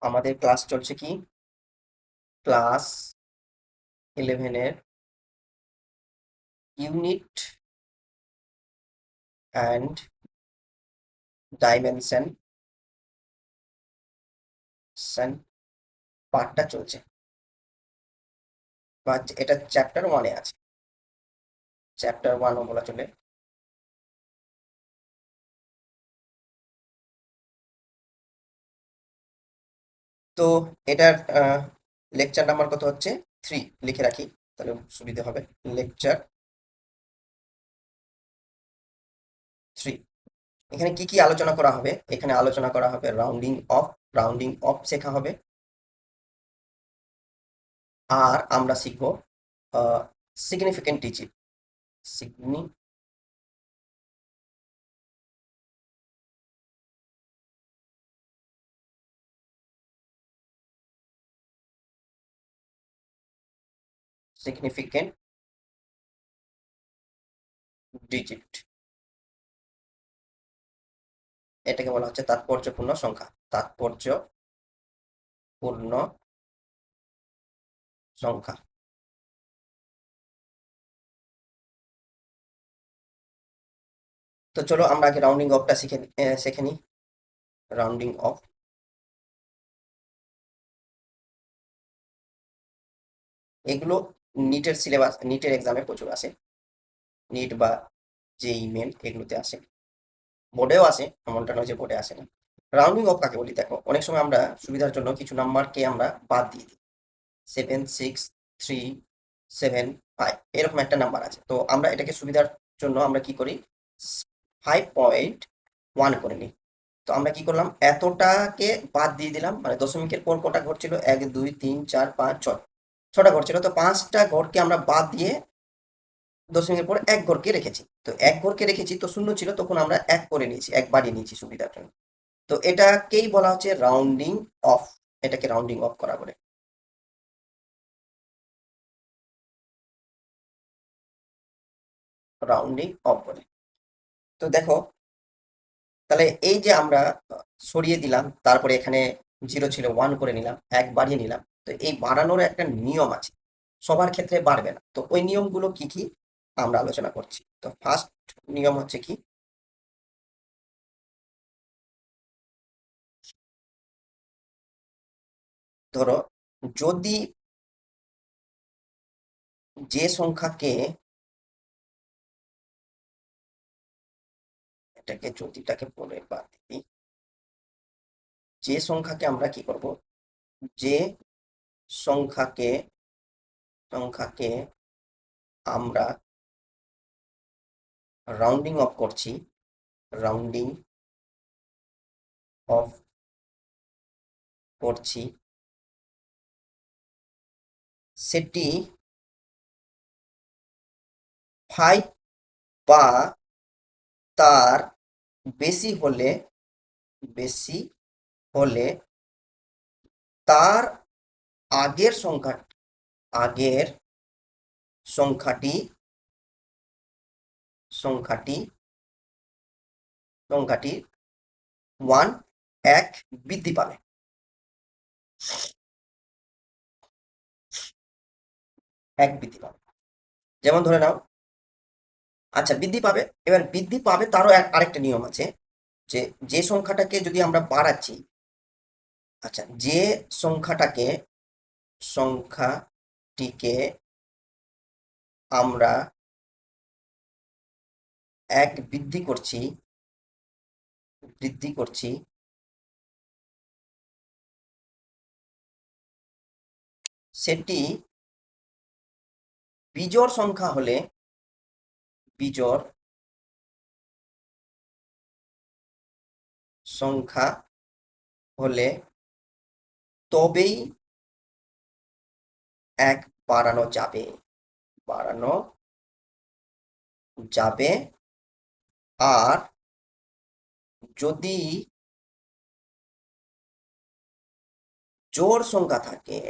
আমাদের ক্লাস চলছে কি? ক্লাস 11-এর ইউনিট অ্যান্ড ডাইমেনশন পার্টটা চলছে, বা এটা চ্যাপ্টার 1-এ আছে। চ্যাপ্টার 1ও বলা চলে। তো এটার লেকচার নাম্বার কত হচ্ছে? 3 লিখে রাখি, তাহলে সুবিধা হবে। লেকচার 3। এখানে কি কি আলোচনা করা হবে? এখানে আলোচনা করা হবে রাউন্ডিং অফ শেখা হবে। আর আমরা শিখব সিগনিফিকেন্ট ডিজিট। সিগনিফিকেন্ট ডিজিট, এটাকে বলা হচ্ছে তাৎপর্যপূর্ণ সংখ্যা। তাৎপর্যপূর্ণ সংখ্যা। তো চলো আমরা আগে রাউন্ডিং অফটা শিখে নিই। রাউন্ডিং অফ, এগুলো নিটের এক্সামে প্রচুর আসে। নিট বা যেই মেন এগুলোতে আসে, বোর্ডেও আসে, এমনটা নয় যে বোর্ডে আসে না। রাউন্ডিং অফ কাকে বলি দেখো, অনেক সময় আমরা সুবিধার জন্য কিছু নাম্বারকে আমরা বাদ দিয়ে দিই। 7, 6, 3, 7, 5 এরকম একটা নাম্বার আছে, তো আমরা এটাকে সুবিধার জন্য আমরা কি করি, 5.1 করে নিই। তো আমরা কি করলাম, এতটাকে বাদ দিয়ে দিলাম, মানে দশমিকের পর কটা ঘর ছিল, 1, 2, 3, 4, 5, 6, 6টা ঘর ছিল, তো 5টা ঘরকে আমরা বাদ দিয়ে দশমিকের পর এক ঘরকে রেখেছি। তো এক ঘরকে রেখেছি, তো শূন্য ছিল, তখন আমরা এক করে নিয়েছি, এক বাড়িয়ে নিয়েছি সুবিধার জন্য। তো এটাকেই বলা হচ্ছে রাউন্ডিং অফ। এটাকে রাউন্ডিং অফ করা বলে। রাউন্ডিং অফ বলে। তো দেখো, তাহলে এই যে আমরা সরিয়ে দিলাম, তারপরে এখানে 0 ছিল 1 করে নিলাম, এক বাড়িয়ে নিলাম। তো এই বাড়ানোর একটা নিয়ম আছে, সবার ক্ষেত্রে বাড়বে না। তো ওই নিয়মগুলো কি কি আমরা আলোচনা করছি। তো ফার্স্ট নিয়ম হচ্ছে কি, ধরো যদি যে সংখ্যাকে, এটাকে যদিটাকে বলে বাদ দিই, যে সংখ্যাকে আমরা কি করব, যে সংখ্যাকে সংখ্যাকে আমরা রাউন্ডিং অফ করছি, রাউন্ডিং অফ করছি, সেটি 5 বা তার বেশি হলে, বেশি হলে তার আগের সংখ্যা, আগের সংখ্যাটি সংখ্যাটি সংখ্যাটি 1 এক বৃদ্ধি পাবে। এক বৃদ্ধি পাবে, যেমন ধরে নাও, আচ্ছা বৃদ্ধি পাবে। এবার বৃদ্ধি পাবে তারও আরেকটা নিয়ম আছে, যে যে সংখ্যাটাকে যদি আমরা বাড়াচ্ছি, আচ্ছা যে সংখ্যাটাকে সংখ্যাটিকে আমরা এক বৃদ্ধি করছি, সেটি বিজোড় সংখ্যা হলে, বিজোড় সংখ্যা হলে তবেই এক বাড়ানো যাবে, বাড়ানো যাবে। আর যদি জোড় সংখ্যা থাকে,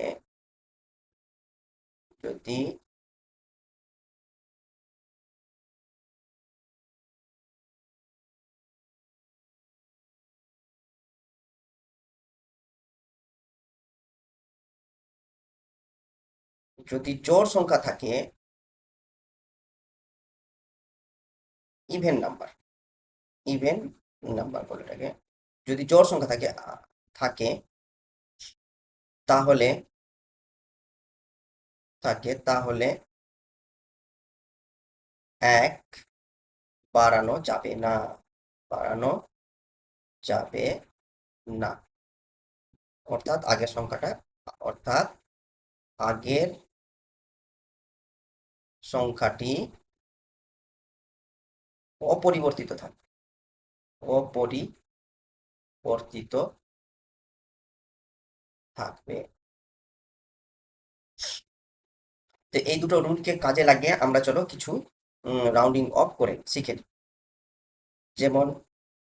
যদি যদি জোড় সংখ্যা থাকে, ইভেন নাম্বার, ইভেন নাম্বার বলে এটাকে, যদি জোড় সংখ্যা থাকে থাকে তাহলে তাহলে এক বাড়ানো যাবে না, বাড়ানো যাবে না। অর্থাৎ আগের সংখ্যাটা, অর্থাৎ আগের সংখ্যাটি অপরিবর্তিত থাকবে, অপরিবর্তিত থাকবে। তো এই দুটো রুলকে কাজে লাগিয়ে আমরা চলো কিছু রাউন্ডিং অফ করে শিখে নিই। যেমন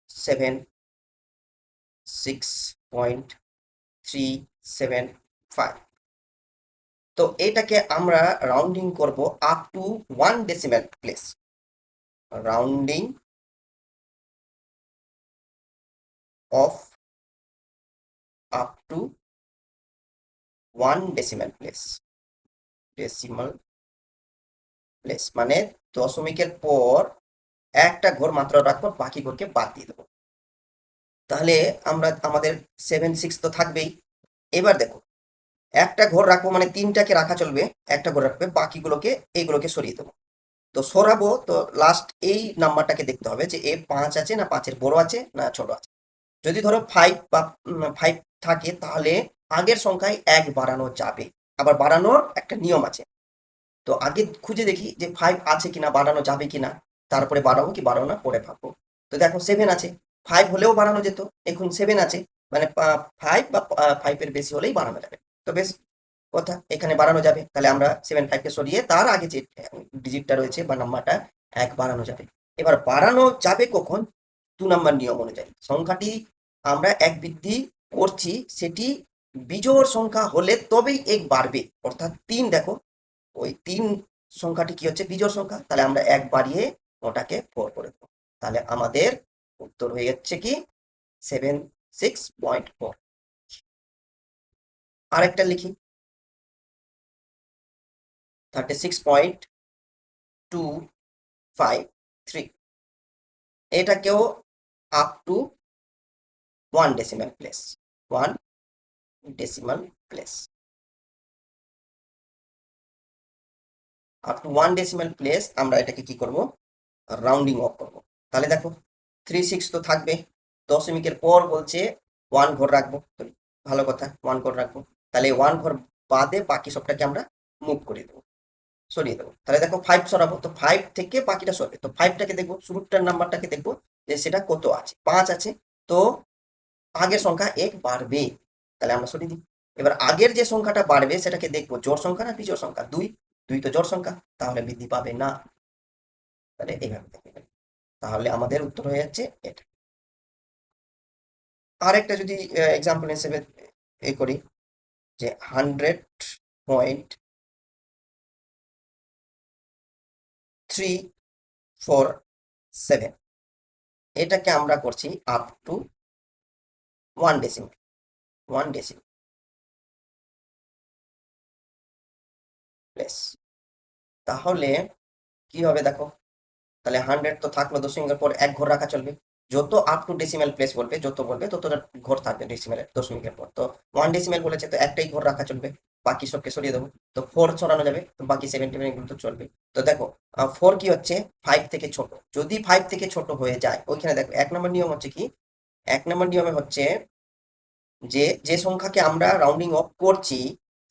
76.375, তো এটাকে আমরা রাউন্ডিং করব up to 1 decimal place, rounding of up to 1 decimal place, মানে দশমিকের পর একটা ঘর মাত্র রাখবো, বাকি ঘরকে বাদ দিয়ে দেবো। তাহলে আমরা আমাদের 76 তো থাকবেই। এবার দেখো, একটা ঘর রাখবো মানে তিনটাকে রাখা চলবে, একটা ঘর রাখবে, বাকিগুলোকে এইগুলোকে সরিয়ে দেবো। তো সরাবো, তো লাস্ট এই নাম্বারটাকে দেখতে হবে যে এ 5 আছে না 5-এর বড় আছে না ছোট আছে। যদি ধরো 5 বা 5 থাকে, তাহলে আগের সংখ্যায় 1 বাড়ানো যাবে। আবার বাড়ানোর একটা নিয়ম আছে, তো আগে খুঁজে দেখি যে 5 আছে কিনা, বাড়ানো যাবে কিনা, তারপরে বাড়াবো কি বাড়াবো না পরে ভাববো। তো দেখো 7 আছে, 5 হলেও বাড়ানো যেত, এখন 7 আছে, মানে 5 বা 5-এর বেশি হলেই বাড়ানো যাবে। তো বেশ কথা, এখানে বাড়ানো যাবে, তাহলে আমরা 7 5কে সরিয়ে তার আগে যে ডিজিটটা রয়েছে বা নাম্বারটা 1 বাড়ানো যাবে। এবার বাড়ানো যাবে কখন? 2 নাম্বার নিয়ম অনুযায়ী সংখ্যাটি আমরা 1 বৃদ্ধি করছি, সেটি বিজোড় সংখ্যা হলে তবেই 1 বাড়বে। অর্থাৎ 3, দেখো ওই 3 সংখ্যাটি কি হচ্ছে? বিজোড় সংখ্যা, তাহলে আমরা 1 বাড়িয়ে ওটাকে 4 করে দেবো। তাহলে আমাদের উত্তর হয়ে যাচ্ছে কি 76.4। আরেকটা লিখি 36.253, এটাকেও up to 1 decimal place, up to 1 decimal place আমরা এটাকে কি করব? রাউন্ডিং অফ করব। তাহলে দেখো 36 তো থাকবে, দশমিকের পর বলছে 1 ঘর রাখবো, তো ভালো কথা, 1 ঘর রাখবো। তাহলে 1 ঘর বাদে বাকি সবটাকে আমরা মুভ করে দেবো, সরিয়ে দেবো। তাহলে দেখো 5 সরাবো, তো 5 থেকে বাকিটা সরবে, তো 5টাকে দেখবো, শুরুটার নাম্বারটাকে দেখবো যে সেটা কত আছে, 5 আছে, তো আগের সংখ্যা 1 বাড়বে, তাহলে আমরা সরিয়ে দিই। এবার আগের যে সংখ্যাটা বাড়বে সেটাকে দেখবো জোড় সংখ্যা না বিজোড় সংখ্যা, 2, 2 তো জোড় সংখ্যা, তাহলে বৃদ্ধি পাবে না। তাহলে এইভাবে দেখবে, তাহলে আমাদের উত্তর হয়ে যাচ্ছে এটা। আরেকটা যদি এক্সাম্পল হিসেবে করি, যে 100.347, এটাকে আমরা করছি আপ টু 1 ডেসিমাল প্লেস। তাহলে কি হবে দেখো, তাহলে 100 তো থাকলো, দশমিকের পর 1 ঘর রাখা চলবে, যত আপ টু ডেসিমাল প্লেস বলবে, যত বলবে ততটা ঘর থাকবে ডেসিমালের, দশমিকের পর। তো 1 ডেসিমাল বলেছে, তো একটাই ঘর রাখা চলবে, বাকি সবকে সরিয়ে দেবো, তো 4 সরানো যাবে, তো বাকি 79 এগুলো তো চলবে। তো দেখো 4 কি হচ্ছে? 5 থেকে ছোট, যদি 5 থেকে ছোট হয়ে যায়, ওইখানে দেখো 1 নম্বর নিয়ম হচ্ছে কি, 1 নম্বর নিয়মে হচ্ছে যে যে সংখ্যাকে আমরা রাউন্ডিং অফ করছি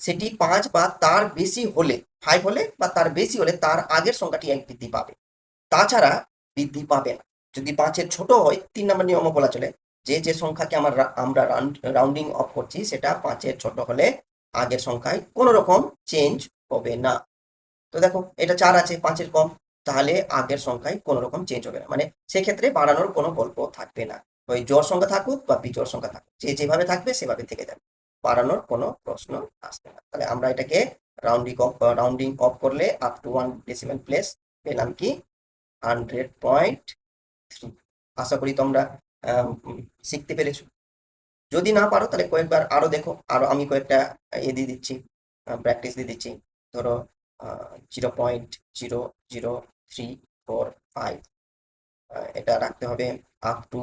সেটি 5 বা তার বেশি হলে, 5 হলে বা তার বেশি হলে তার আগের সংখ্যাটি 1 বৃদ্ধি পাবে, তাছাড়া বৃদ্ধি পাবে না। যদি 5-এর ছোট হয়, 3 নম্বর নিয়মও বলা চলে, যে যে সংখ্যাকে আমরা রাউন্ডিং অফ করছি সেটা 5-এর ছোট হলে আগের সংখ্যায় কোনো রকম চেঞ্জ হবে না। তো দেখো এটা 4 আছে, 5-এর কম, তাহলে আগের সংখ্যায় কোনো রকম চেঞ্জ হবে না, মানে সেক্ষেত্রে বাড়ানোর কোনো গল্প থাকবে না। ওই জোড় সংখ্যা থাকুক বা বিজোড় সংখ্যা থাকুক, যে যেভাবে থাকবে সেভাবে থেকে যাবে, বাড়ানোর কোনো প্রশ্ন আসবে না। তাহলে আমরা এটাকে রাউন্ডিং অফ করলে আপ টু 1 ডেসিমাল প্লেস পেলাম কি 100.3। আশা করি তোমরা শিখতে পেরেছো। যদি না পারো তাহলে কয়েকবার আরো দেখো, আরো আমি কয়েকটা দিয়ে দিচ্ছি, প্র্যাকটিস দিয়ে দিচ্ছি। ধরো 0.00345, এটা রাখতে হবে আপ টু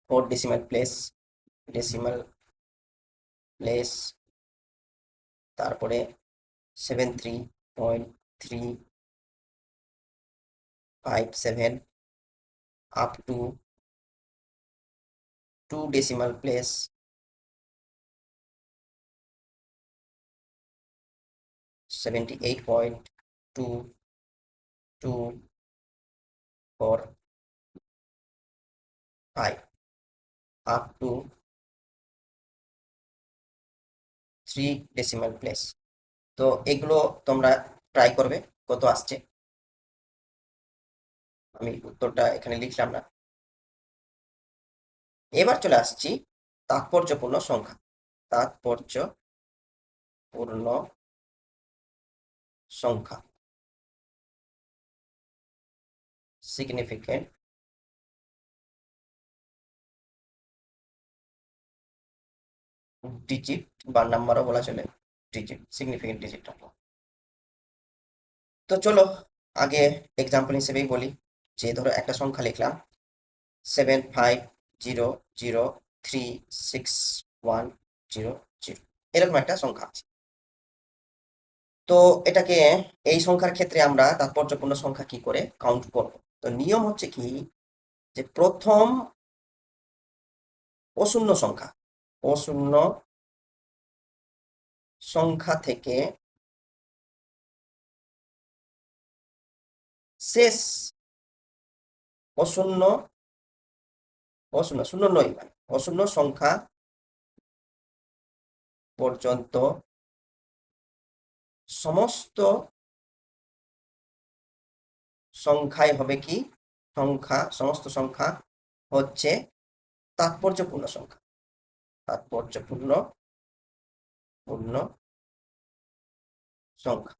4 ডেসিমাল প্লেস, তারপরে 73.357 up to 2 decimal place, 78.224 up to 3 decimal place. তো এগুলো তোমরা ট্রাই করবে কত আসছে। আমি উত্তরটা এখানে লিখলাম না। এবার চলে আসছি তাৎপর্যপূর্ণ সংখ্যা। তাৎপর্যপূর্ণ সংখ্যা, সিগনিফিকেন্ট ডিজিট বা নাম্বারও বলা চলে, ডিজিট, সিগনিফিকেন্ট ডিজিট। তো চলো আগে এক্সাম্পল হিসেবেই বলি, যে ধরো একটা সংখ্যা লিখলাম 75036100, এরকম একটা সংখ্যা আছে। তো এটাকে, এই সংখ্যার ক্ষেত্রে আমরা তাৎপর্যপূর্ণ সংখ্যা কি করে কাউন্ট করব। তো নিয়ম হচ্ছে কি, যে প্রথম অশূন্য সংখ্যা, অশূন্য সংখ্যা থেকে শেষ অশূন্য, অশূন্য শূন্য নয় মানে অশূন্য সংখ্যা পর্যন্ত সমস্ত সংখ্যাই হবে কি, সমস্ত সংখ্যা হচ্ছে তাৎপর্যপূর্ণ সংখ্যা, তাৎপর্যপূর্ণ পূর্ণ সংখ্যা।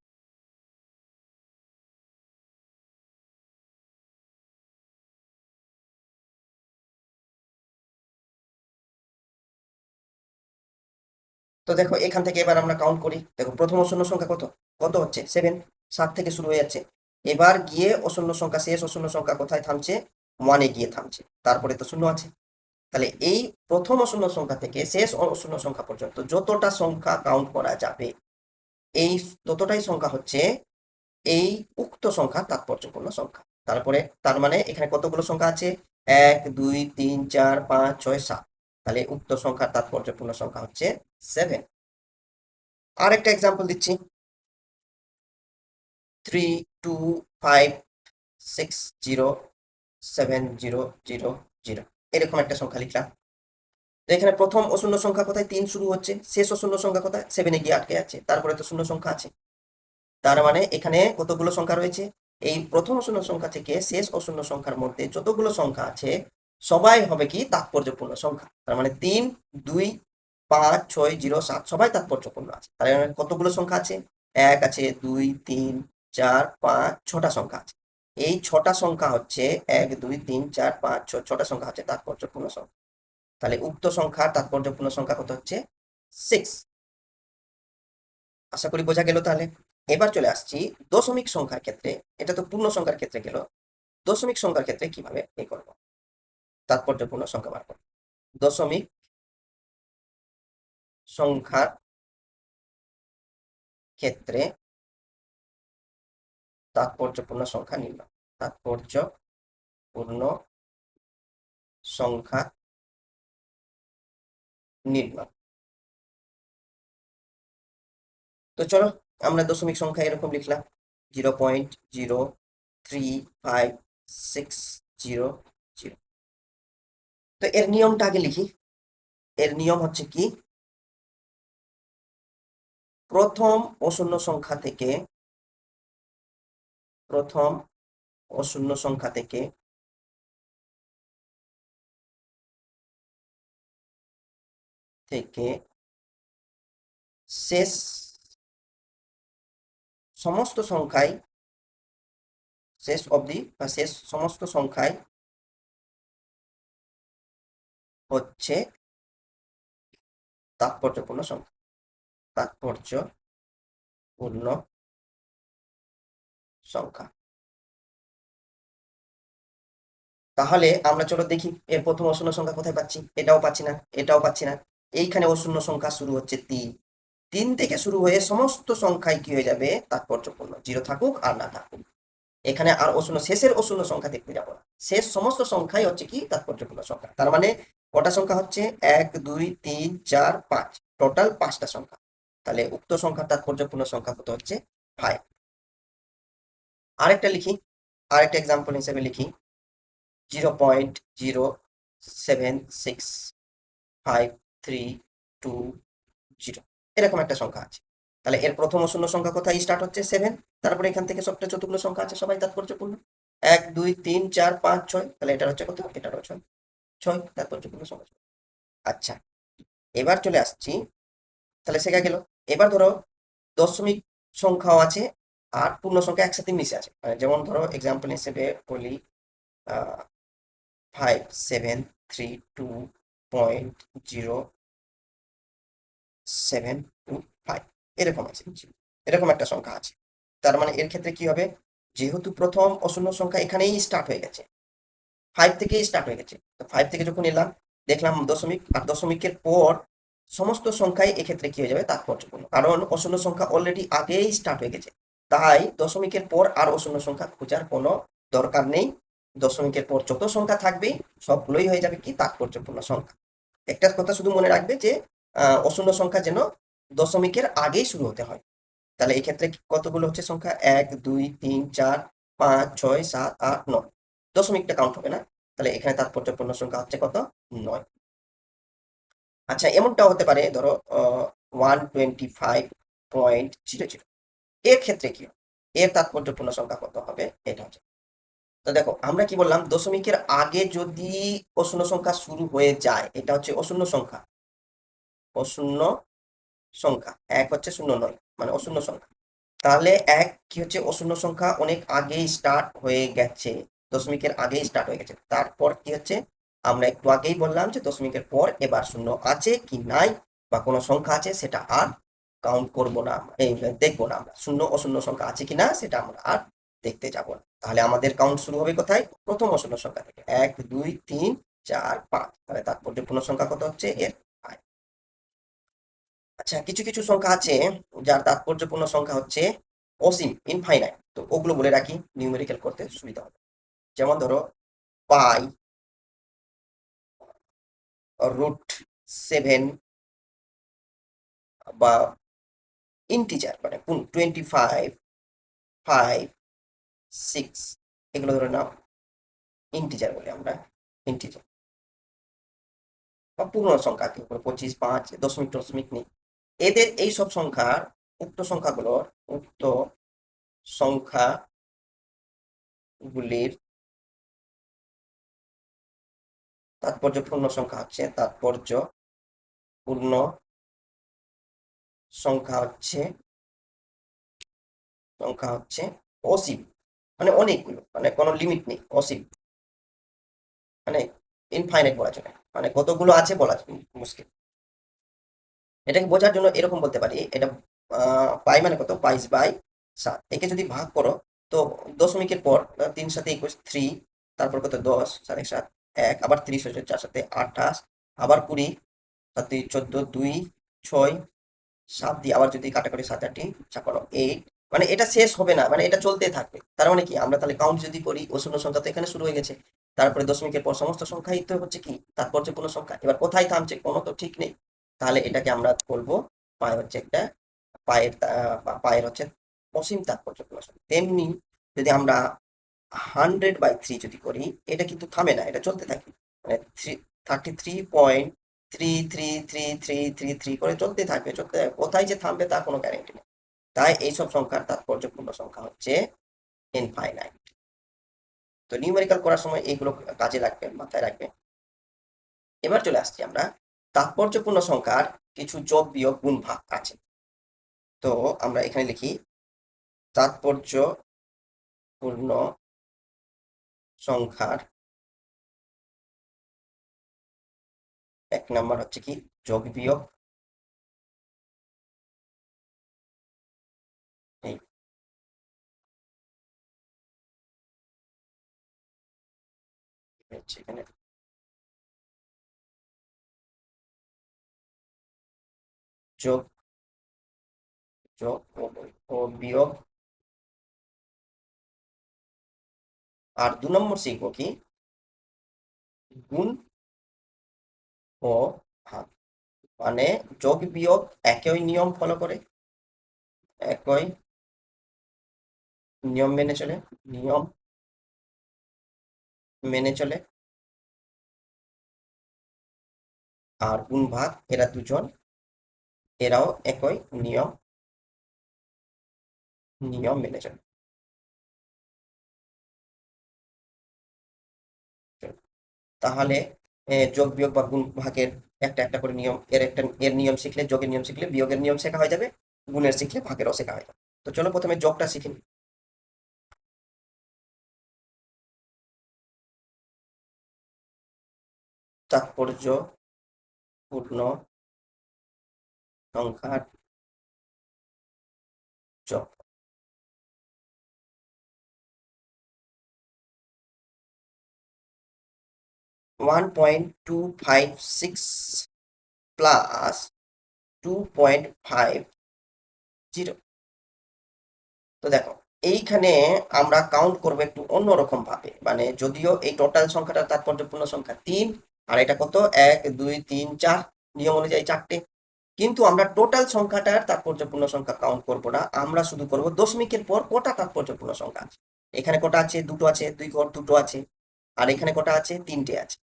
তো দেখো এখান থেকে এবার আমরা কাউন্ট করি। দেখো প্রথম অশূন্য সংখ্যা কত, কত হচ্ছে 7, 7 থেকে শুরু হয়ে যাচ্ছে। এবার গিয়ে অশূন্য সংখ্যা, শেষ অশূন্য সংখ্যা কোথায় থামছে, 1-এ গিয়ে থামছে, তারপরে তো শূন্য আছে। তাহলে এই প্রথম অশূন্য সংখ্যা থেকে শেষ অশূন্য সংখ্যা পর্যন্ত যতটা সংখ্যা কাউন্ট করা যাবে, এই ততটাই সংখ্যা হচ্ছে এই উক্ত সংখ্যা তাৎপর্যপূর্ণ সংখ্যা। তারপরে তার মানে এখানে কতগুলো সংখ্যা আছে, 1 2 3 4 5 6 7, তাহলে উক্ত সংখ্যার তাৎপর্যপূর্ণ সংখ্যা হচ্ছে 7। আর একটা এক্সাম্পল দিচ্ছি, 32560700, এরকম একটা সংখ্যা লিখলাম। তো এখানে প্রথম অশূন্য সংখ্যা কোথায়, 3 শুরু হচ্ছে, শেষ অশূন্য সংখ্যা কোথায়, 7-এ গিয়ে আটকে যাচ্ছে, তারপরে তো শূন্য সংখ্যা আছে। তার মানে এখানে কতগুলো সংখ্যা রয়েছে, এই প্রথম অশূন্য সংখ্যা থেকে শেষ অশূন্য সংখ্যার মধ্যে যতগুলো সংখ্যা আছে সবাই হবে কি তাৎপর্যপূর্ণ সংখ্যা। তার মানে 3 2 5 6 0 7 সবাই তাৎপর্যপূর্ণ আছে। তার মানে কতগুলো সংখ্যা আছে, 1 আছে, 2 3 4 5 6টা সংখ্যা আছে। এই 6টা সংখ্যা হচ্ছে 1 2 3 4 5 6, 6টা সংখ্যা হচ্ছে তাৎপর্যপূর্ণ সংখ্যা। তাহলে উক্ত সংখ্যার তাৎপর্যপূর্ণ সংখ্যা কত হচ্ছে 6। আশা করি বোঝা গেল তাহলে। এবার চলে আসছি দশমিক সংখ্যার ক্ষেত্রে। এটা তো পূর্ণ সংখ্যার ক্ষেত্রে গেল, দশমিক সংখ্যার ক্ষেত্রে কিভাবে এ করব, তাৎপর্যপূর্ণ সংখ্যা বার করব। দশমিক সংখ্যার ক্ষেত্রে তাৎপর্যপূর্ণ সংখ্যা নির্ণয়, তাৎপর্যপূর্ণ সংখ্যা নির্ণয়। তো চলো আমরা দশমিক সংখ্যা এরকম লিখলাম, 0.03560 তো এর নিয়মটা আগে লিখি। এর নিয়ম হচ্ছে কি, প্রথম অশূন্য সংখ্যা থেকে, প্রথম অশূন্য সংখ্যা থেকে থেকে শেষ সমস্ত সংখ্যাই, শেষ অবধি বা শেষ সমস্ত সংখ্যাই হচ্ছে তাৎপর্যপূর্ণ সংখ্যা, তাৎপর্যপূর্ণ পূর্ণ সংখ্যা। তাহলে আমরা চলো দেখি এর প্রথম অশূন্য সংখ্যা কোথায় পাচ্ছি। এটাও পাচ্ছি না, এটাও পাচ্ছি না। এইখানে অশূন্য সংখ্যা শুরু হচ্ছে 3। 3 থেকে শুরু হয়ে সমস্ত সংখ্যায় কি হয়ে যাবে তাৎপর্যপূর্ণ, জিরো থাকুক আর না থাকুক। এখানে আর অশূন্য, শেষের অশূন্য সংখ্যা দেখতে যাবো না, শেষ সমস্ত সংখ্যাই হচ্ছে কি তাৎপর্যপূর্ণ সংখ্যা। তার মানে কটা সংখ্যা হচ্ছে, 1 2 3 4 5, টোটাল 5টা সংখ্যা। তাহলে উক্ত সংখ্যার তাৎপর্যপূর্ণ সংখ্যা কত হচ্ছে 5। আরেকটা লিখি, আরেকটা এক্সাম্পল হিসেবে লিখি, 0.0765320, এরকম একটা সংখ্যা আছে। তাহলে এর প্রথম শূন্য সংখ্যা কোথায় স্টার্ট হচ্ছে 7, তারপরে এখান থেকে সবটা যতগুলো সংখ্যা আছে সবাই তাৎপর্যপূর্ণ। 1 2 3 4 5 6, তাহলে এটা হচ্ছে কত, এটারও 6, 6 তাৎপর্যপূর্ণ সংখ্যা। আচ্ছা, এবার চলে আসছি, তাহলে শেখা গেল। এবার ধরো দশমিক সংখ্যাও আছে আর পূর্ণ সংখ্যা একসাথে মিশে আছে, মানে যেমন ধরো এক্সাম্পল হিসেবে বলি 5732.0725, এরকম আছে, এরকম একটা সংখ্যা আছে। তার মানে এর ক্ষেত্রে কি হবে, যেহেতু প্রথম অশূন্য সংখ্যা এখানেই স্টার্ট হয়ে গেছে, 5 থেকেই স্টার্ট হয়ে গেছে, তো 5 থেকে যখন এলাম দেখলাম দশমিক, আর দশমিকের পর সমস্ত সংখ্যাই এক্ষেত্রে কি হয়ে যাবে তাৎপর্যপূর্ণ, কারণ অশূন্য সংখ্যা অলরেডি আগেই স্টার্ট হয়ে গেছে। তাই দশমিকের পর আর অশূন্য সংখ্যা খোঁজার কোনো দরকার নেই। দশমিকের পর যত সংখ্যা থাকবে সবগুলোই হয়ে যাবে কি তাৎপর্যপূর্ণ সংখ্যা। একটা কথা শুধু মনে রাখবে যে অশূন্য সংখ্যা যেন দশমিকের আগেই শুরু হতে হয়। তাহলে এই ক্ষেত্রে কতগুলো হচ্ছে সংখ্যা, 1 2 3 4 5 6 7 8 9, দশমিকটা কাউন্ট হবে না। তাহলে এখানে তাৎপর্যপূর্ণ সংখ্যা হচ্ছে কত, 9। আচ্ছা, এমনটাও হতে পারে ধরো 125.00, এর ক্ষেত্রে কি হবে? এর তাৎপর্যপূর্ণ সংখ্যা কত হবে, এটা হচ্ছে। তো দেখো আমরা কি বললাম, দশমিকের আগে যদি অশূন্য সংখ্যা শুরু হয়ে যায়, এটা হচ্ছে অশূন্য সংখ্যা, অশূন্য সংখ্যা, এক হচ্ছে শূন্য নয় মানে অশূন্য সংখ্যা। তাহলে এক কি হচ্ছে, অশূন্য সংখ্যা অনেক আগেই স্টার্ট হয়ে গেছে, দশমিকের আগেই স্টার্ট হয়ে গেছে। তারপর কি হচ্ছে, আমরা একটু আগেই বললাম যে দশমিকের পর এবার শূন্য আছে কি নাই বা কোনো সংখ্যা আছে সেটা আর কাউন্ট করব না, এই দেখবো না আমরা, শূন্য অশূন্য সংখ্যা আছে কিনা সেটা আমরা আর দেখতে যাব না। তাহলে আমাদের কাউন্ট শুরু হবে কোথায়, প্রথম অশূন্য সংখ্যা থেকে, 1 2 3 4 5, তাহলে তাৎপর্যপূর্ণ সংখ্যা কত হচ্ছে এর 5। আচ্ছা, কিছু কিছু সংখ্যা আছে যার তাৎপর্যপূর্ণ সংখ্যা হচ্ছে অসীম, ইনফাইনাইট, তো ওগুলো বলে রাখি নিউমেরিক্যাল করতে সুবিধা হবে। যেমন ধরো পাই, √7, বা ইন্টিজার মানে 25, 5, 6, এগুলো ধরে নাও ইন্টিজার বলি আমরা, ইন্টিজার বা পূর্ণ সংখ্যা, কি 25, 5, দশমিক টশমিক নেই। এদের এই সব সংখ্যার, উক্ত সংখ্যাগুলোর, উক্ত সংখ্যাগুলির তাৎপর্যপূর্ণ সংখ্যা হচ্ছে, তাৎপর্যপূর্ণ সংখ্যা হচ্ছে, সংখ্যা হচ্ছে অসীম, মানে অনেকগুলো, মানে কোনো লিমিট নেই, অসীম মানে ইনফাইনাইট বলা চলে, মানে কতগুলো আছে বলা মুশকিল। এটাকে বোঝার জন্য এরকম বলতে পারি, এটা পাই মানে কত, 22/7, একে যদি ভাগ করো তো দশমিকের পর 3 7 21, 3, তারপর কত 10, 7 1, আবার 30 হচ্ছে, 4 7 28, আবার 20, 7 2 14, 2 6 7 দিয়ে আবার যদি কাটাকাটি 7 8 56, মানে এটা শেষ হবে না, মানে এটা চলতে থাকবে। তার মানে কি, আমরা তাহলে কাউন্ট যদি করি, অশূন্য সংখ্যা তো এখানে শুরু হয়ে গেছে, তারপরে দশমিকের পর সমস্ত সংখ্যাই তো হচ্ছে কি তাৎপর্যপূর্ণ সংখ্যা, এবার কোথায় থামছে কোনো তো ঠিক নেই। তাহলে এটাকে আমরা বলবো পাই হচ্ছে একটা, পায়ের হচ্ছে অসীম তাৎপর্যপূর্ণ সংখ্যা। তেমনি যদি আমরা 100/3 যদি করি, এটা কিন্তু থামে না, এটা চলতে থাকে, মানে 33.3333333 করে চলতে থাকবে, চলতে থাকবে, কোথায় যে থামবে তার কোনো গ্যারেন্টি নেই। তাই এইসব সংখ্যার তাৎপর্যপূর্ণ সংখ্যা হচ্ছে ইনফাইনাইট। তো নিউমেরিক্যাল করার সময় এইগুলো কাজে লাগবে, মাথায় রাখবে। এবার চলে আসছি আমরা, তাৎপর্যপূর্ণ সংখ্যার কিছু যোগ বিয়োগ গুণ ভাগ আছে। তো আমরা এখানে লিখি, তাৎপর্যপূর্ণ সংখ্যার 1 নম্বর হচ্ছে কি যোগ বিয়োগ, এখানে যোগ যোগ ও বিয়োগ, আর 2 নম্বর শিখবো কি গুণ ও ভাগ। মানে যোগ বিয়োগ একই নিয়ম ফলো করে, একই নিয়ম মেনে চলে, নিয়ম মেনে চলে। আর গুণ ভাগ এরা দুজন, এরাও একই নিয়ম নিয়ম মেনে চলে। তাহলে যোগ বিয়োগ বা গুণ ভাগের একটা একটা করে নিয়ম, এর নিয়ম শিখলে, যোগের নিয়ম শিখলে বিয়োগের নিয়ম শেখা হয়ে যাবে, গুণের শিখলে ভাগেরও শেখা হয়ে যাবে। তো চলো প্রথমে যোগটা শিখি। তাৎপর্য পূর্ণ সংখ্যার যোগ। 1.256 প্লাস 2.50। তো দেখো, এইখানে আমরা কাউন্ট করবো একটু অন্যরকম ভাবে, মানে যদিও এই টোটাল সংখ্যাটা তাৎপর্যপূর্ণ সংখ্যা 3, আর এটা কত 1 2 3 4, নিয়ম অনুযায়ী 4টে, কিন্তু আমরা টোটাল সংখ্যাটার তাৎপর্যপূর্ণ সংখ্যা কাউন্ট করব না, আমরা শুধু করব দশমিকের পর কটা তাৎপর্যপূর্ণ সংখ্যা আছে। এখানে কটা আছে, দুটো আছে, দুই ঘর দুটো আছে। আর এখানে কটা আছে, তিনটে আছে।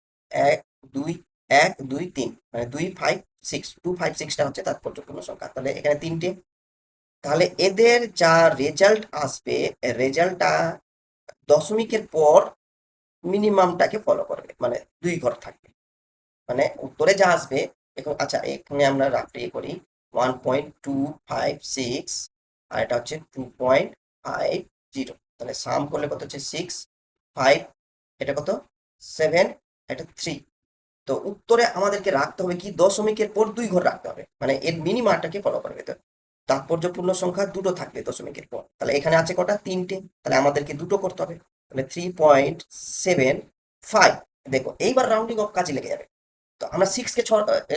এক দুই, 1 2 3, মানে 2 5 6, 2 5 6টা হচ্ছে তাৎপর্যপূর্ণ সংখ্যা, তাহলে এখানে তিনটে। তাহলে এদের যা রেজাল্ট আসবে, রেজাল্টটা দশমিকের পর মিনিমামটাকে ফলো করবে, মানে দুই ঘর থাকবে, মানে উত্তরে যা আসবে। এখন আচ্ছা, এখানে আমরা রাফলি করি 1.256, আর এটা হচ্ছে 2.50, তাহলে সাম করলে কত হচ্ছে 6 5, এটা কত 7, এটা 3। তো উত্তরে আমাদেরকে রাখতে হবে কি, দশমিকের পর দুই ঘর রাখতে হবে, মানে এর মিনিমাটাকে ফলো করবে। তো তাৎপর্যপূর্ণ সংখ্যা দুটো থাকবে দশমিকের পর, তাহলে এখানে আছে কটা, তিনটে, তাহলে আমাদেরকে দুটো করতে হবে, তাহলে 3.75। দেখো এইবার রাউন্ডিং অফ কাজে লেগে যাবে। তো আমরা সিক্সকে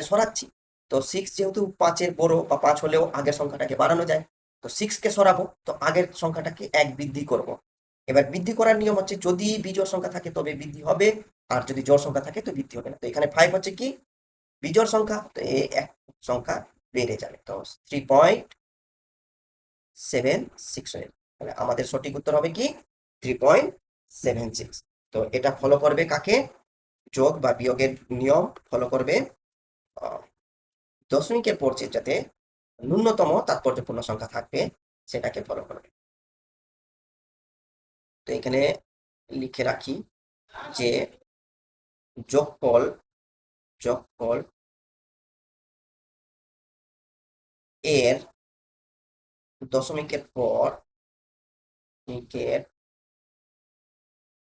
সরাচ্ছি, তো সিক্স যেহেতু পাঁচের বড়, বা 5 হলেও আগের সংখ্যাটাকে বাড়ানো যায়, তো সিক্সকে সরাবো, তো আগের সংখ্যাটাকে 1 বৃদ্ধি করব। এবার বৃদ্ধি করার নিয়ম হচ্ছে যদি বিজোড় সংখ্যা থাকে তবে বৃদ্ধি হবে, আর যদি জোড় সংখ্যা থাকে তো বৃদ্ধি হবে না। তো এখানে 5 হচ্ছে কি বিজোড় সংখ্যা, তো এই এক সংখ্যা বেড়ে যাবে, তো 3.76 হয়ে যাবে। তাহলে আমাদের সঠিক উত্তর হবে কি 3.76। তো এটা ফলো করবে কাকে, যোগ বা বিয়োগের নিয়ম ফলো করবে, আহ, দশমিকের পর যেটাতে ন্যূনতম তাৎপর্যপূর্ণ সংখ্যা থাকবে সেটাকে ফলো করবে। তো এখানে লিখে রাখি যে যোগফল যোগফল এর দশমিকের পর দশমিকের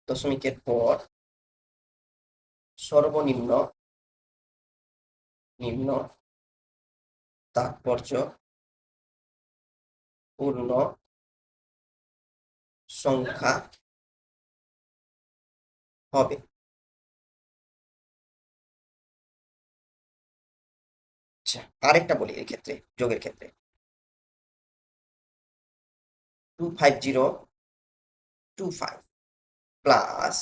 দশমিকের পর সর্বনিম্ন নিম্ন তাৎপর্য পূর্ণ সংখ্যা হবে। আচ্ছা, আরেকটা বলি, এই ক্ষেত্রে যোগের ক্ষেত্রে 25025 প্লাস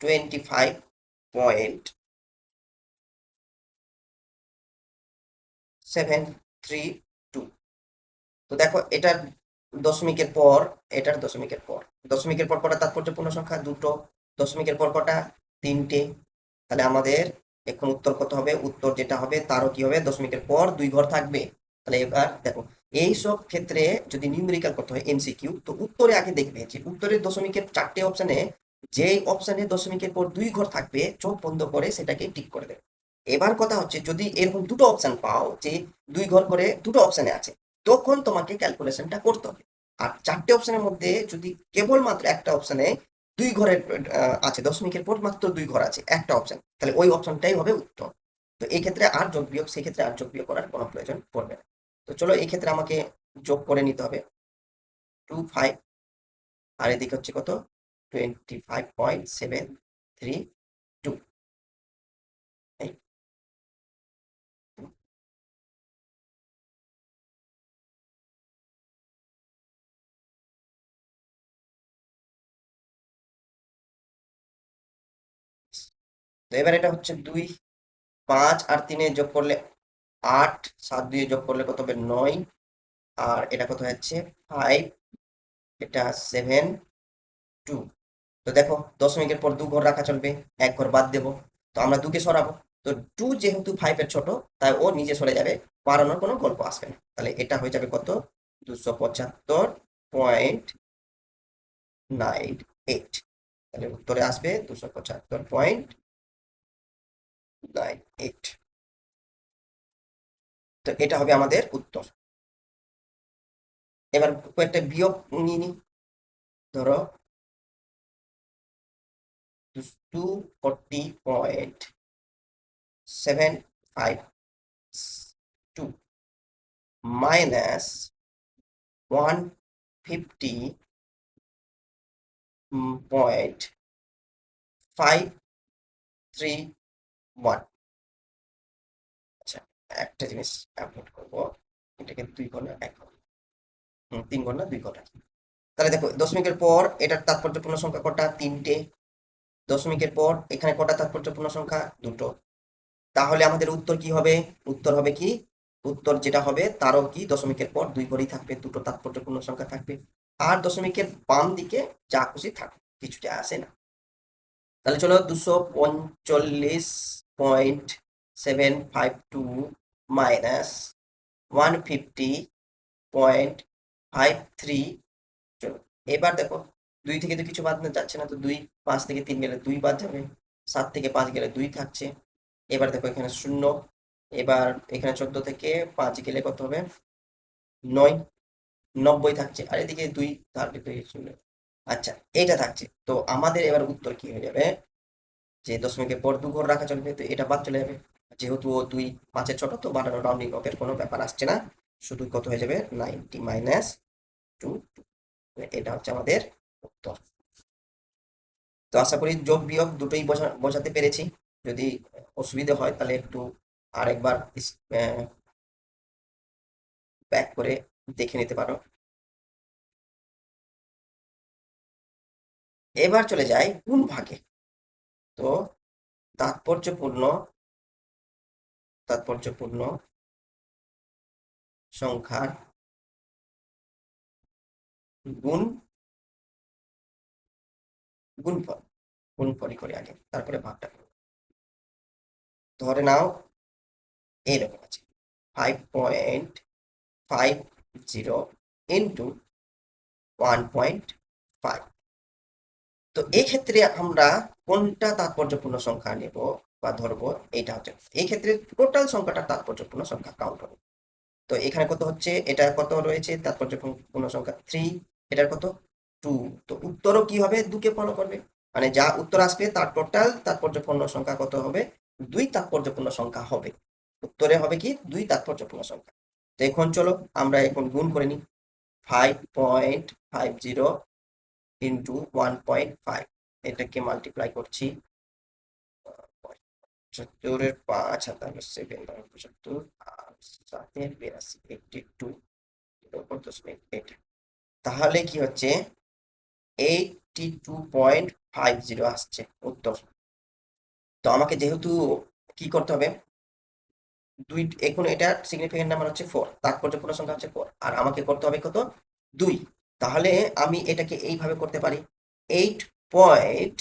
25.732। তো দেখো এটার দশমিকের পর, এটার দশমিকের পর, দশমিকের পর কটা তাৎপর্যপূর্ণ সংখ্যা, দুটো। দশমিকের পর কটা, তিনটে। তাহলে আমাদের এখন উত্তর কত হবে, উত্তর যেটা হবে তারও কি হবে, দশমিকের পর দুই ঘর থাকবে। তাহলে এবার দেখো, এই সব ক্ষেত্রে যদি নিউমেরিক্যাল করতে হয় এমসিকিউ, তো উত্তরে আগে দেখবে যে উত্তরের দশমিকের 4টে অপশনে যে অপশনে দশমিকের পর দুই ঘর থাকবে, চোখ বন্ধ করে সেটাকে টিক করে দেবে। এবার কথা হচ্ছে যদি এরকম দুটো অপশন পাও যে দুই ঘর করে দুটো অপশনে আছে, তখন তোমাকে ক্যালকুলেশনটা করতে হবে। আর 4টে অপশনের মধ্যে যদি কেবলমাত্র একটা অপশনে দুই ঘরের আছে, দশমিকের পর মাত্র দুই ঘর আছে একটা অপশন, তাহলে ওই অপশনটাই হবে উত্তর। তো এই ক্ষেত্রে আর যোগ বিয়োগ, সেই ক্ষেত্রে আর যোগ বিয়োগ করার কোনো প্রয়োজন পড়বে না। তো চলো এই ক্ষেত্রে আমাকে যোগ করে নিতে হবে 25, আর এদিকে হচ্ছে কত 25.73, তো এবার এটা হচ্ছে 2, 5 আর 3 যোগ করলে 8, 7 2 যোগ করলে কত হবে 9, আর এটা কত হচ্ছে 5, এটা 7 2। তো দেখো দশমিকের পর 2 ঘর রাখা চলবে, 1 ঘর বাদ দেবো। তো আমরা 2 কে সরাবো। তো 2 যেহেতু 5 এর ছোট, তাই ও নিচে সরে যাবে, বাড়ানোর কোনো গল্প আসবে না। তাহলে এটা হয়ে যাবে কত 275.98। তাহলে উত্তরে আসবে 275.98। তো এটা হবে আমাদের উত্তর। এবার কয়েকটা বিয়োগ নিয়ে নি। ধরো 240.752 মাইনাস 150.531। আচ্ছা, একটা জিনিস আপলোড করবো, এটাকে 2 ঘর না 1 ঘর, 3 ঘর না 2 ঘর রাখি। তাহলে দেখো দশমিকের পর এটার তাৎপর্যপূর্ণ সংখ্যা কটা, 3টে। দশমিকের পর এখানে কটা তাৎপর্যপূর্ণ সংখ্যা, 2টো। তাহলে আমাদের উত্তর কি হবে? উত্তর হবে কি, উত্তর যেটা হবে তারও কি দশমিকের পর 2 ঘরই থাকবে, 2টো তাৎপর্যপূর্ণ সংখ্যা থাকবে। আর দশমিকের বাম দিকে যা খুশি থাকবে, কিছু যায় আসে না। তাহলে চলো 245.752 মাইনাস 150.53। চলো এবার দেখো 2 থেকে তো কিছু বাদ না যাচ্ছে না, তো 2, 5 থেকে 3 গেলে 2 বাদ যাবে, 7 থেকে 5 গেলে 2 থাকছে। এবার দেখো এখানে 0, এবার এখানে 14 থেকে 5 গেলে কত হবে 9, 90 থাকছে, আর এদিকে 2 তাহলে 2 0। আচ্ছা, এটা থাকছে। তো আমাদের এবার উত্তর কি হয়ে যাবে, যে দশমিকের পর 2 ঘর রাখা চলবে, তো এটা বাদ চলে যাবে। যেহেতু ও 2 5-এর ছোট, তো বাড়ানো রাউন্ডিং অফের কোনো ব্যাপার আসছে না, শুধু কত হয়ে যাবে 90 মাইনাস 2। এটা হচ্ছে আমাদের উত্তর। তো আশা করি যোগ বিয়োগ দুটোই বোঝাতে পেরেছি। যদি অসুবিধা হয় তাহলে একটু আরেকবার ব্যাক করে দেখে নিতে পারো। এবার চলে যাই গুণ ভাগে। তো তাৎপর্যপূর্ণ তাৎপর্যপূর্ণ সংখ্যার গুণ, গুণফল, গুণফলই করে আগে, তারপরে ভাগটা করবো। ধরে নাও এইরকম আছে 5.50 ইন্টু 1.5। তো এই ক্ষেত্রে আমরা কোনটা তাৎপর্যপূর্ণ সংখ্যা নেব বা ধরবো, এইটা হচ্ছে এই ক্ষেত্রে টোটাল সংখ্যাটা তাৎপর্যপূর্ণ সংখ্যা কাউন্ট হবে। তো এখানে কত হচ্ছে, এটা কত রয়েছে তাৎপর্যপূর্ণ সংখ্যা 3, এটার কত 2। তো উত্তরও কি হবে, 2 কে ফলো করবে। মানে যা উত্তর আসবে তার টোটাল তাৎপর্যপূর্ণ সংখ্যা কত হবে, 2 তাৎপর্যপূর্ণ সংখ্যা হবে। উত্তরে হবে কি 2 তাৎপর্যপূর্ণ সংখ্যা। তো এখন চলো আমরা এখন গুণ করে নিই। 5.50 ইন্টু 1.5, এটাকে মাল্টিপ্লাই করছি। 75 এর 5 আর 7 75 আর 7 82 82.8। তাহলে কি হচ্ছে 82.50 আসছে উত্তর। তো আমাকে যেহেতু কি করতে হবে, দুই, এখন এটা সিগনিফিকেন্ট নাম্বার হচ্ছে 4, তাৎপর্যপূর্ণ সংখ্যা হচ্ছে 4, আর আমাকে করতে হবে কত 2। তাহলে আমি এটাকে এইভাবে করতে পারি, 8 পয়েন্ট,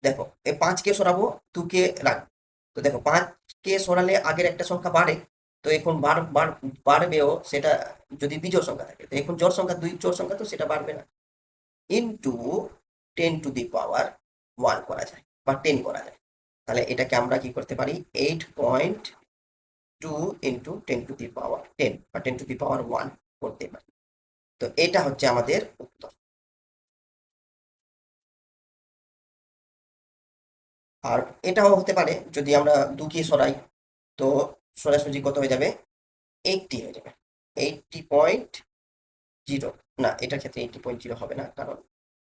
দেখো এই 5 কে সরাবো, 2 কে রাখবো। তো দেখো 5 কে সরালে আগের একটা সংখ্যা বাড়ে, তো এখন বাড়বেও সেটা যদি বিজোড় সংখ্যা থাকে। তো এখন জোড় সংখ্যা, 2 জোড় সংখ্যা, তো সেটা বাড়বে না। ইনটু 10 টু দি পাওয়ার 1 করা যায় বা 10 করা যায়। তাহলে এটাকে আমরা কি করতে পারি, 8.2 ইন্টু 10 টু দি পাওয়ার 10 বা 10 টু দি পাওয়ার 1 করতে পারি। তো এটা হচ্ছে আমাদের উত্তর। আর এটাও হতে পারে যদি আমরা 2 কে সরাই, তো সোজাসুজি কত হয়ে যাবে, 80 হয়ে যাবে, 80.0। না, এটার ক্ষেত্রে 80.0 হবে না, কারণ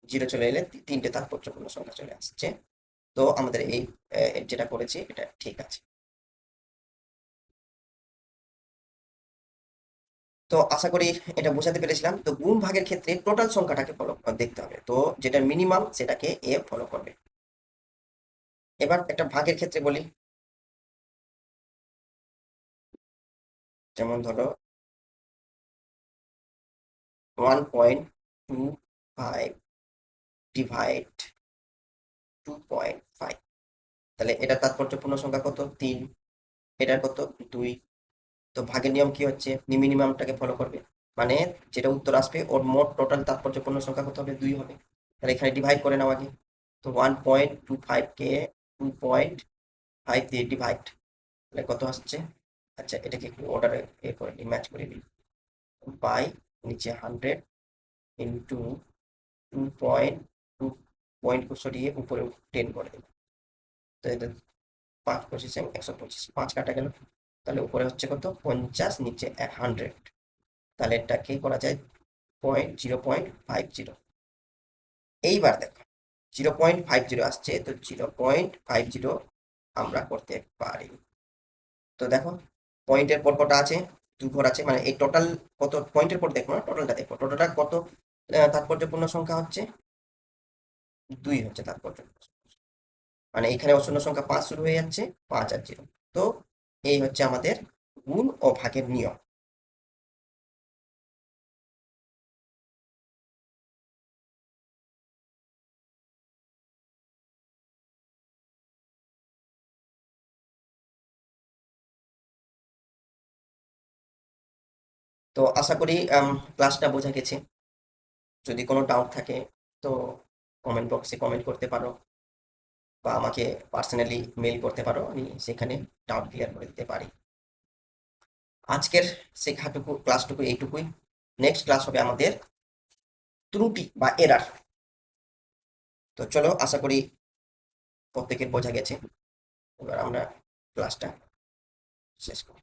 0 চলে এলে 3টে তাৎপর্যপূর্ণ সংখ্যা চলে আসছে। তো আমাদের এই যেটা করেছি এটা ঠিক আছে। তো আশা করি এটা বোঝাতে পেরেছিলাম। তো গুণ ভাগের ক্ষেত্রে টোটাল সংখ্যাটাকে ফলো দেখতে হবে, তো যেটা মিনিমাম সেটাকে এ ফলো করবে। এবার একটা ভাগের ক্ষেত্রে বলি, যেমন ধরো 1.25 ডিভাইড 2.5, তাহলে এটা তাৎপর্যপূর্ণ সংখ্যা কত? 3। এটার কত? 2। তো ভাগের নিয়ম কি হচ্ছে? মিনিমামটাকে ফলো করবে, মানে যেটা উত্তর আসবে ওর মোট টোটাল তাৎপর্যপূর্ণ সংখ্যা কত হবে? 2 হবে। তাহলে এখানে ডিভাইড করে নাও আগে। তো 1.25 কে 2.5 দিয়ে ডিভাইড, তাহলে কত আসছে? আচ্ছা, এটাকে একটু অর্ডারে করে নিই, ম্যাচ করে নিই। বাই, নিচে 100 ইন্টু 2.2 পয়েন্ট সরিয়ে উপরে 10 করে দিলাম। তো এটা 5 25 125, 5 কাটা গেল। তাহলে উপরে হচ্ছে কত? 50, নিচে 100। তাহলে এটা কি করা যায়? 0.50। এইবার দেখো 0.50 আসছে, তো 0.50 আমরা করতে পারি। তো দেখো পয়েন্টের পর কটা আছে? 2 ঘর আছে, মানে এই টোটাল কত পয়েন্টের পর দেখো না, টোটালটা দেখো, টোটালটা কত তাৎপর্যপূর্ণ সংখ্যা হচ্ছে? 2 হচ্ছে তাৎপর্যপূর্ণ সংখ্যা। মানে এখানে অশূন্য সংখ্যা 5 শুরু হয়ে যাচ্ছে, 5 আর 0। তো এই হচ্ছে আমাদের গুণ ও ভাগের নিয়ম। তো আশা করি ক্লাসটা বোঝা গেছে। যদি কোনো ডাউট থাকে তো কমেন্ট বক্সে কমেন্ট করতে পারো, বা আমাকে পার্সোনালি মেল করতে পারো, আমি সেখানে ডাউট ক্লিয়ার করে দিতে পারি। আজকের শেখাটুকু ক্লাসটুকু এইটুকুই। নেক্সট ক্লাস হবে আমাদের ত্রুটি বা এরার। তো চলো, আশা করি প্রত্যেকের বোঝা গেছে। এবার আমরা ক্লাসটা শেষ করি।